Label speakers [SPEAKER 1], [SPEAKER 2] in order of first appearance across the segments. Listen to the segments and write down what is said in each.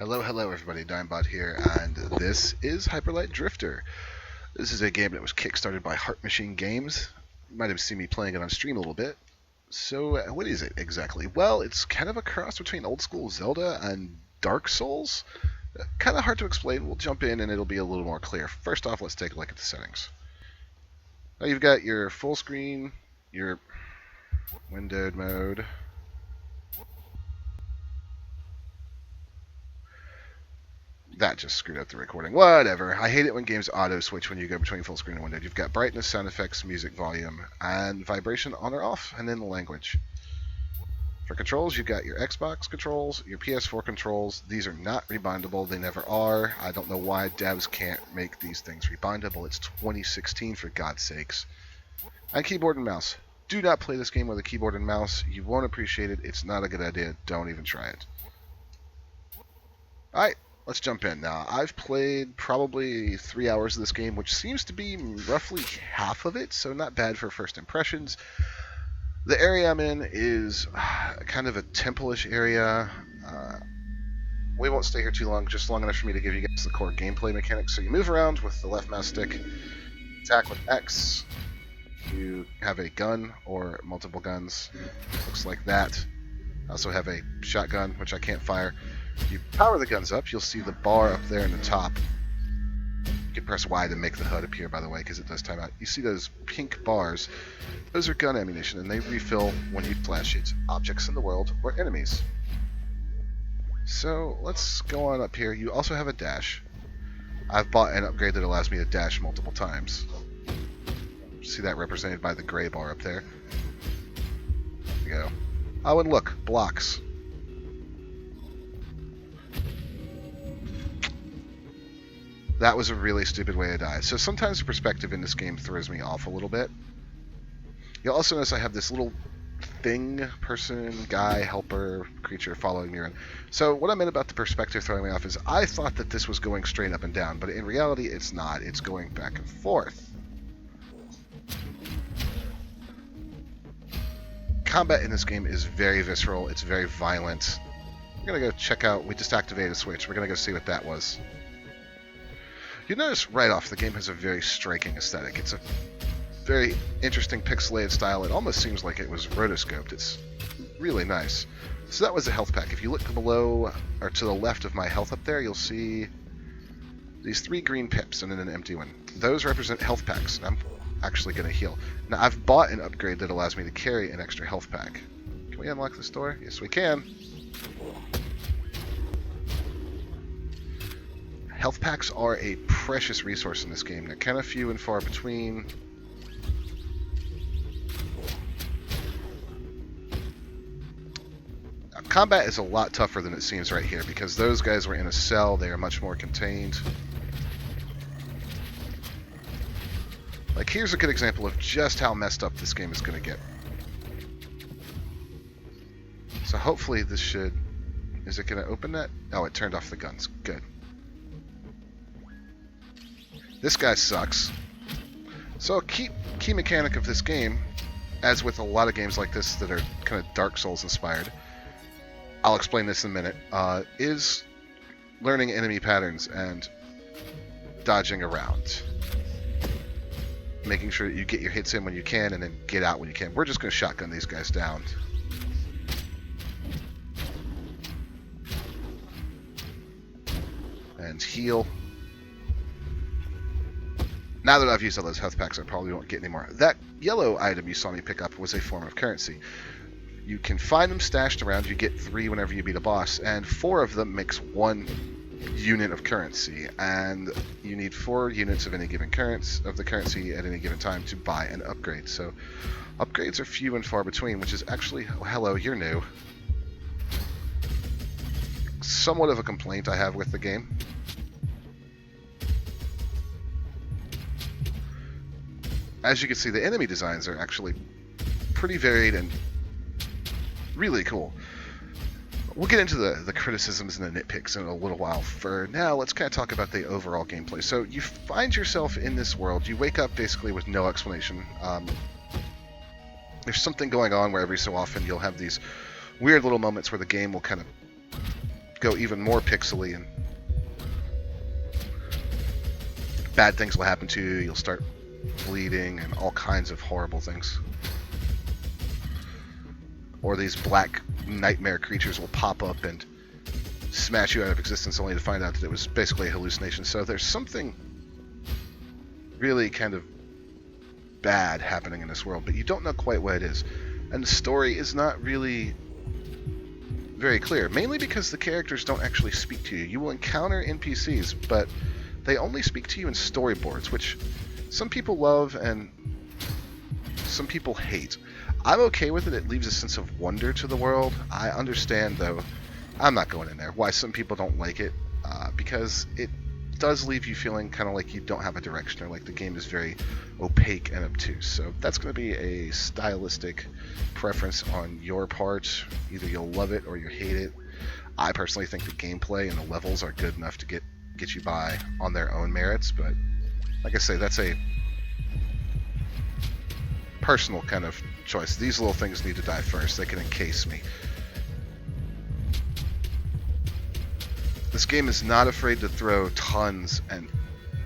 [SPEAKER 1] Hello everybody, Dimebot here, and this is Hyperlight Drifter. This is a game that was kickstarted by Heart Machine Games. You might have seen me playing it on stream a little bit. So, what is it exactly? Well, it's kind of a cross between old school Zelda and Dark Souls. Kind of hard to explain. We'll jump in and it'll be a little more clear. First off, let's take a look at the settings. Now you've got your full screen, your windowed mode. That just screwed up the recording. Whatever. I hate it when games auto-switch when you go between full screen and windowed. You've got brightness, sound effects, music volume, and vibration on or off, and then the language. For controls, you've got your Xbox controls, your PS4 controls. These are not rebindable. They never are. I don't know why devs can't make these things rebindable. It's 2016, for God's sakes. And keyboard and mouse. Do not play this game with a keyboard and mouse. You won't appreciate it. It's not a good idea. Don't even try it. Alright. Let's jump in. Now, I've played probably 3 hours of this game, which seems to be roughly half of it, so not bad for first impressions. The area I'm in is kind of a temple-ish area. We won't stay here too long, just long enough for me to give you guys the core gameplay mechanics. So you move around with the left mouse stick, attack with X, you have a gun or multiple guns, looks like that. I also have a shotgun, which I can't fire. You power the guns up, you'll see the bar up there in the top. You can press Y to make the HUD appear, by the way, because it does time out. You see those pink bars? Those are gun ammunition, and they refill when you flash it. Objects in the world or enemies. So, let's go on up here. You also have a dash. I've bought an upgrade that allows me to dash multiple times. See that represented by the gray bar up there? There you go. Oh, and look, blocks. That was a really stupid way to die. So sometimes the perspective in this game throws me off a little bit. You'll also notice I have this little thing, person, guy, helper, creature following me around. So what I meant about the perspective throwing me off is I thought that this was going straight up and down, but in reality it's not. It's going back and forth. Combat in this game is very visceral. It's very violent. We're going to go check out, we just activated a switch. We're going to go see what that was. You notice right off the game has a very striking aesthetic. It's a very interesting pixelated style. It almost seems like it was rotoscoped. It's really nice. So that was the health pack. If you look below or to the left of my health up there, you'll see these 3 green pips and then an empty one. Those represent health packs. I'm actually going to heal. Now I've bought an upgrade that allows me to carry an extra health pack. Can we unlock this door? Yes, we can. Health packs are a precious resource in this game. They're kind of few and far between. Now, combat is a lot tougher than it seems right here because those guys were in a cell. They are much more contained. Like, here's a good example of just how messed up this game is going to get. So hopefully this should... Is it going to open that? Oh, it turned off the guns. Good. This guy sucks. So a key mechanic of this game, as with a lot of games like this that are kind of Dark Souls inspired, I'll explain this in a minute, is learning enemy patterns and dodging around. Making sure that you get your hits in when you can and then get out when you can. We're just going to shotgun these guys down. And heal. Now that I've used all those health packs, I probably won't get any more. That yellow item you saw me pick up was a form of currency. You can find them stashed around. You get 3 whenever you beat a boss, and 4 of them makes 1 unit of currency. And you need 4 units of any given currency at any given time to buy an upgrade. So upgrades are few and far between, which is actually... Oh, hello, you're new. Somewhat of a complaint I have with the game. As you can see, the enemy designs are actually pretty varied and really cool. We'll get into the criticisms and the nitpicks in a little while. For now, let's kind of talk about the overall gameplay. So you find yourself in this world. You wake up basically with no explanation. There's something going on where every so often you'll have these weird little moments where the game will kind of go even more pixely, and bad things will happen to you. You'll start bleeding and all kinds of horrible things. Or these black nightmare creatures will pop up and smash you out of existence, only to find out that it was basically a hallucination. So there's something really kind of bad happening in this world, but you don't know quite what it is. And the story is not really very clear, mainly because the characters don't actually speak to you. You will encounter NPCs, but they only speak to you in storyboards, which some people love and some people hate. I'm okay with it. It leaves a sense of wonder to the world. I understand, though, I'm not going in there, why some people don't like it, because it does leave you feeling kind of like you don't have a direction, or like the game is very opaque and obtuse. So that's going to be a stylistic preference on your part. Either you'll love it or you hate it. I personally think the gameplay and the levels are good enough to get you by on their own merits, but like I say, that's a personal kind of choice. These little things need to die first. They can encase me. This game is not afraid to throw tons and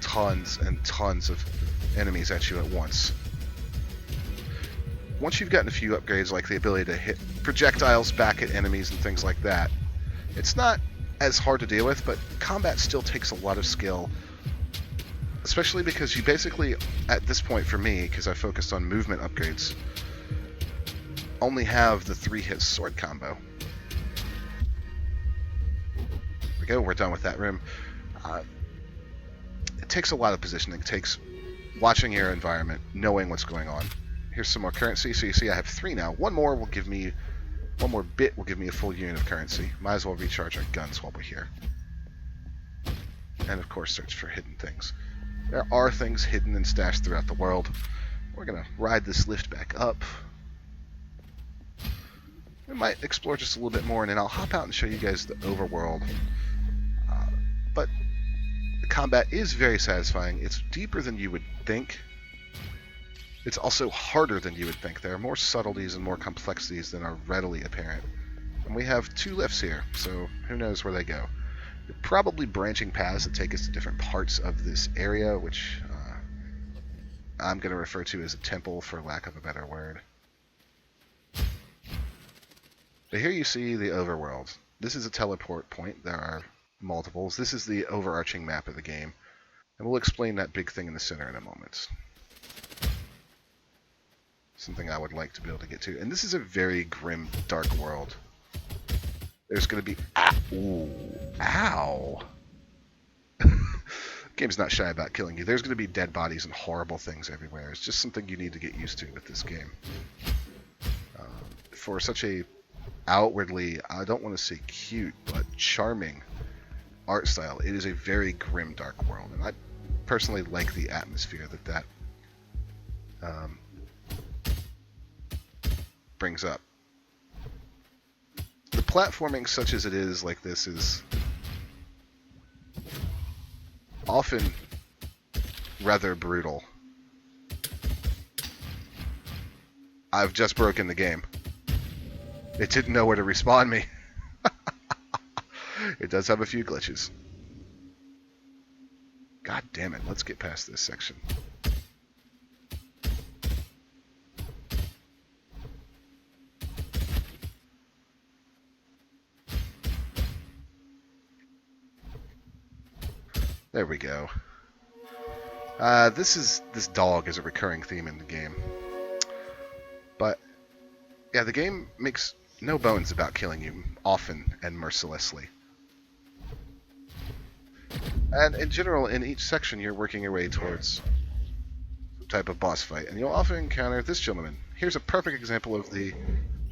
[SPEAKER 1] tons and tons of enemies at you at once. Once you've gotten a few upgrades, like the ability to hit projectiles back at enemies and things like that, it's not as hard to deal with, but combat still takes a lot of skill, especially because you basically, at this point for me, because I focused on movement upgrades, only have the 3-hit sword combo. Go. We're done with that room. It takes a lot of positioning. It takes watching your environment, knowing what's going on. Here's some more currency. So you see I have 3 now. One more bit will give me a full unit of currency. Might as well recharge our guns while we're here. And of course search for hidden things. There are things hidden and stashed throughout the world. We're going to ride this lift back up. We might explore just a little bit more, and then I'll hop out and show you guys the overworld. But the combat is very satisfying. It's deeper than you would think. It's also harder than you would think. There are more subtleties and more complexities than are readily apparent. And we have 2 lifts here, so who knows where they go. They're probably branching paths that take us to different parts of this area, which I'm going to refer to as a temple for lack of a better word. But here you see the overworld. This is a teleport point. There are multiples. This is the overarching map of the game. And we'll explain that big thing in the center in a moment. Something I would like to be able to get to. And this is a very grim, dark world. There's going to be... Ooh. Ow! Game's not shy about killing you. There's going to be dead bodies and horrible things everywhere. It's just something you need to get used to with this game. For such a outwardly, I don't want to say cute, but charming art style, it is a very grim, dark world. And I personally like the atmosphere that brings up. The platforming, such as it is like this, is often rather brutal. I've just broken the game. It didn't know where to respawn me. It does have a few glitches. God damn it, let's get past this section. There we go. This dog is a recurring theme in the game. But yeah, the game makes no bones about killing you, often and mercilessly. And in general, in each section, you're working your way towards some type of boss fight, and you'll often encounter this gentleman. Here's a perfect example of the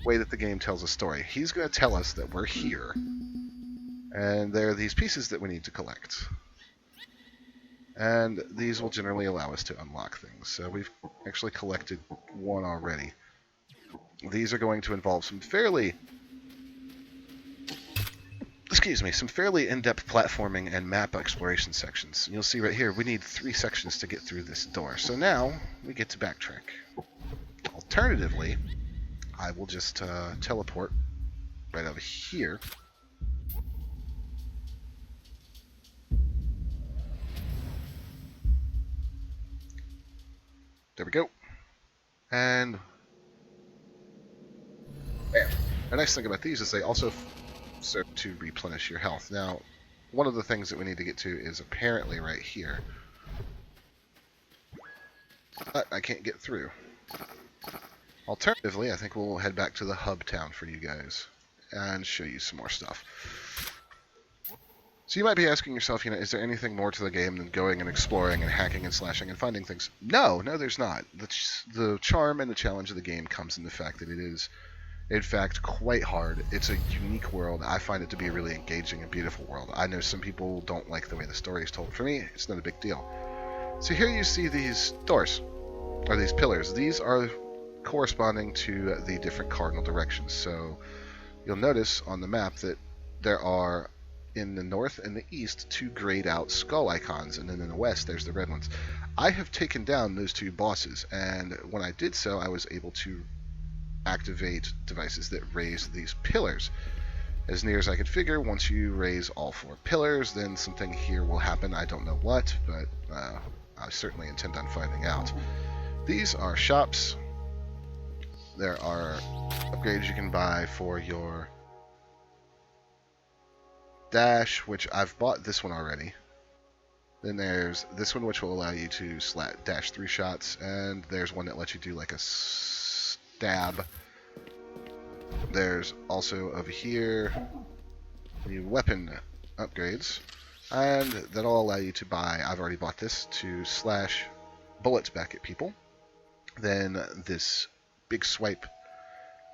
[SPEAKER 1] way that the game tells a story. He's going to tell us that we're here, and there are these pieces that we need to collect. And these will generally allow us to unlock things. So we've actually collected one already. These are going to involve some fairly in-depth platforming and map exploration sections. You'll see right here, we need 3 sections to get through this door. So now, we get to backtrack. Alternatively, I will just teleport right over here. There we go. And bam. The nice thing about these is they also serve to replenish your health. Now, one of the things that we need to get to is apparently right here. But I can't get through. Alternatively, I think we'll head back to the hub town for you guys and show you some more stuff. So you might be asking yourself, is there anything more to the game than going and exploring and hacking and slashing and finding things? No, there's not. The charm and the challenge of the game comes in the fact that it is, in fact, quite hard. It's a unique world. I find it to be a really engaging and beautiful world. I know some people don't like the way the story is told. For me, it's not a big deal. So here you see these doors, or these pillars. These are corresponding to the different cardinal directions. So you'll notice on the map that there are, in the north and the east, 2 grayed out skull icons, and then in the west there's the red ones. I have taken down those 2 bosses, and when I did so, I was able to activate devices that raise these pillars. As near as I could figure, once you raise all 4 pillars, then something here will happen. I don't know what, but I certainly intend on finding out. These are shops. There are upgrades you can buy for your dash, which I've bought this one already. Then there's this one, which will allow you to dash 3 shots, and there's one that lets you do like a stab. There's also over here the weapon upgrades, and that'll allow you to buy, I've already bought this, to slash bullets back at people. Then this big swipe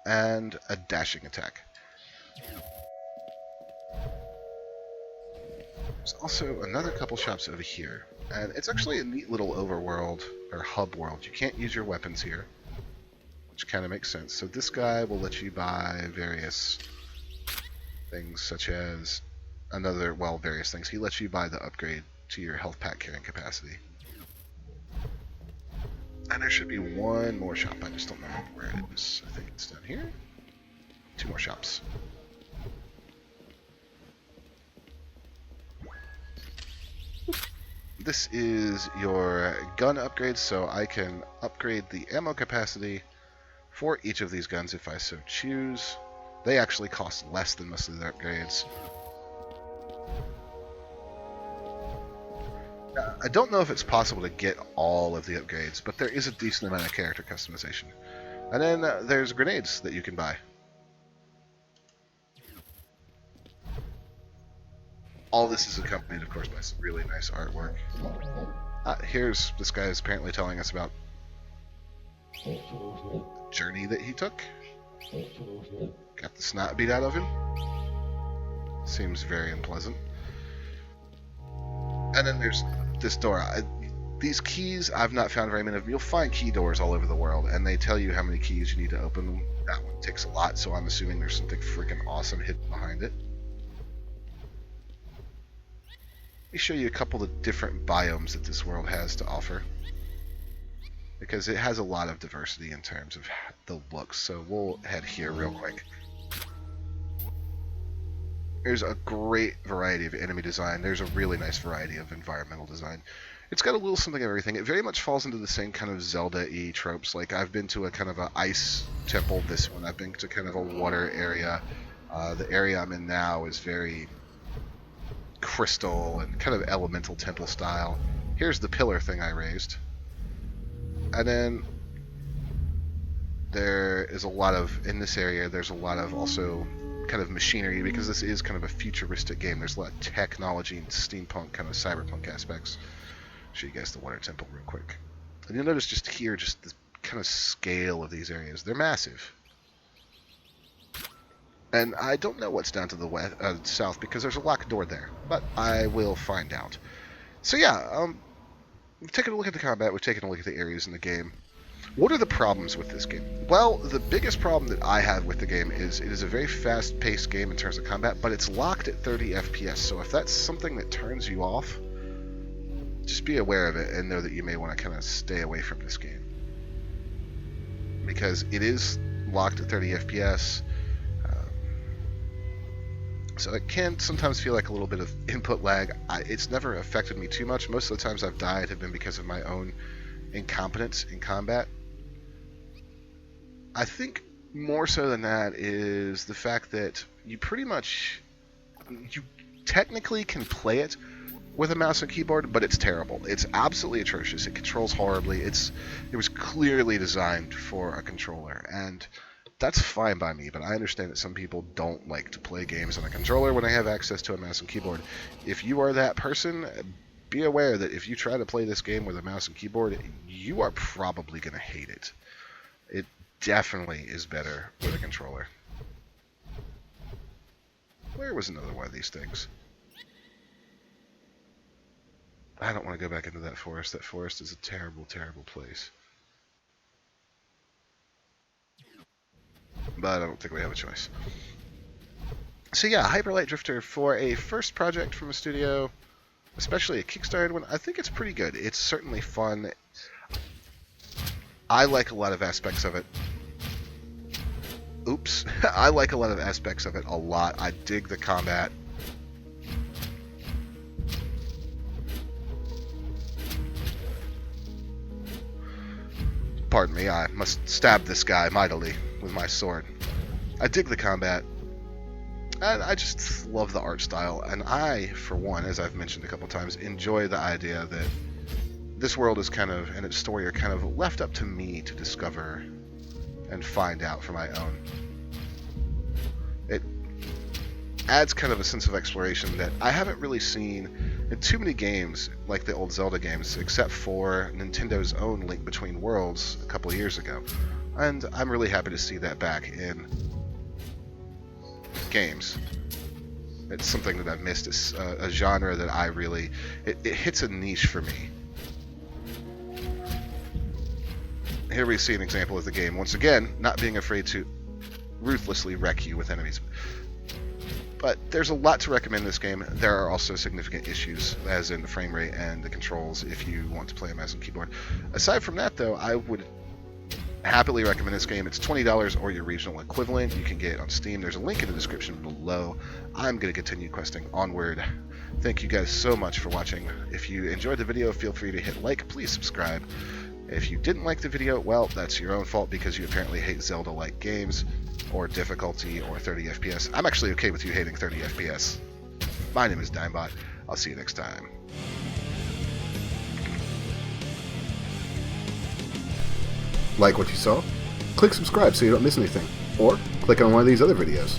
[SPEAKER 1] and a dashing attack. There's also another couple shops over here, and it's actually a neat little overworld, or hub world. You can't use your weapons here, which kind of makes sense. So this guy will let you buy various things, such as various things. He lets you buy the upgrade to your health pack carrying capacity. And there should be one more shop, I just don't know where it is. I think it's down here. 2 more shops. This is your gun upgrades, so I can upgrade the ammo capacity for each of these guns if I so choose. They actually cost less than most of the upgrades. I don't know if it's possible to get all of the upgrades, but there is a decent amount of character customization. And then there's grenades that you can buy. All this is accompanied, of course, by some really nice artwork. Here's this guy is apparently telling us about the journey that he took. Got the snot beat out of him. Seems very unpleasant. And then there's this door. These keys, I've not found very many of them. You'll find key doors all over the world, and they tell you how many keys you need to open them. That one takes a lot, so I'm assuming there's something freaking awesome hidden behind it. Let me show you a couple of different biomes that this world has to offer, because it has a lot of diversity in terms of the looks. So we'll head here real quick. There's a great variety of enemy design. There's a really nice variety of environmental design. It's got a little something of everything. It very much falls into the same kind of Zelda-y tropes. Like, I've been to a kind of a ice temple, this one. I've been to kind of a water area. The area I'm in now is very crystal and kind of elemental temple style. Here's the pillar thing I raised. And then there is a lot of, in this area, there's a lot of also kind of machinery, because this is kind of a futuristic game. There's a lot of technology and steampunk, kind of cyberpunk aspects. I'll show you guys the water temple real quick. And you'll notice just here, just the kind of scale of these areas. They're massive. And I don't know what's down to the west, south, because there's a locked door there. But I will find out. So yeah, we've taken a look at the combat, we've taken a look at the areas in the game. What are the problems with this game? Well, the biggest problem that I have with the game is it is a very fast-paced game in terms of combat, but it's locked at 30 FPS. So if that's something that turns you off, just be aware of it and know that you may want to kind of stay away from this game. Because it is locked at 30 FPS. So it can sometimes feel like a little bit of input lag. It's never affected me too much. Most of the times I've died have been because of my own incompetence in combat. I think more so than that is the fact that you technically can play it with a mouse and keyboard, but it's terrible. It's absolutely atrocious. It controls horribly. It was clearly designed for a controller, and that's fine by me, but I understand that some people don't like to play games on a controller when they have access to a mouse and keyboard. If you are that person, be aware that if you try to play this game with a mouse and keyboard, you are probably going to hate it. It definitely is better with a controller. Where was another one of these things? I don't want to go back into that forest. That forest is a terrible, terrible place. But I don't think we have a choice. So yeah, Hyperlight Drifter, for a first project from a studio, especially a Kickstarter one, I think it's pretty good. It's certainly fun. I like a lot of aspects of it. Oops. I like a lot of aspects of it a lot. I dig the combat. Pardon me, I must stab this guy mightily with my sword. I dig the combat, and I just love the art style, and I, for one, as I've mentioned a couple times, enjoy the idea that this world is kind of, and its story are kind of left up to me to discover and find out for my own. It adds kind of a sense of exploration that I haven't really seen in too many games like the old Zelda games, except for Nintendo's own Link Between Worlds a couple of years ago. And I'm really happy to see that back in games. It's something that I've missed. It's a genre that I really... It hits a niche for me. Here we see an example of the game, once again, not being afraid to ruthlessly wreck you with enemies. But there's a lot to recommend this game. There are also significant issues, as in the frame rate and the controls, if you want to play a mouse and keyboard. Aside from that, though, I would happily recommend this game. It's $20 or your regional equivalent. You can get it on Steam. There's a link in the description below. I'm going to continue questing onward. Thank you guys so much for watching. If you enjoyed the video, feel free to hit like. Please subscribe. If you didn't like the video, well, that's your own fault because you apparently hate Zelda-like games, or difficulty, or 30 FPS. I'm actually okay with you hating 30 FPS. My name is Dimebot. I'll see you next time.
[SPEAKER 2] Like what you saw? Click subscribe so you don't miss anything. Or click on one of these other videos.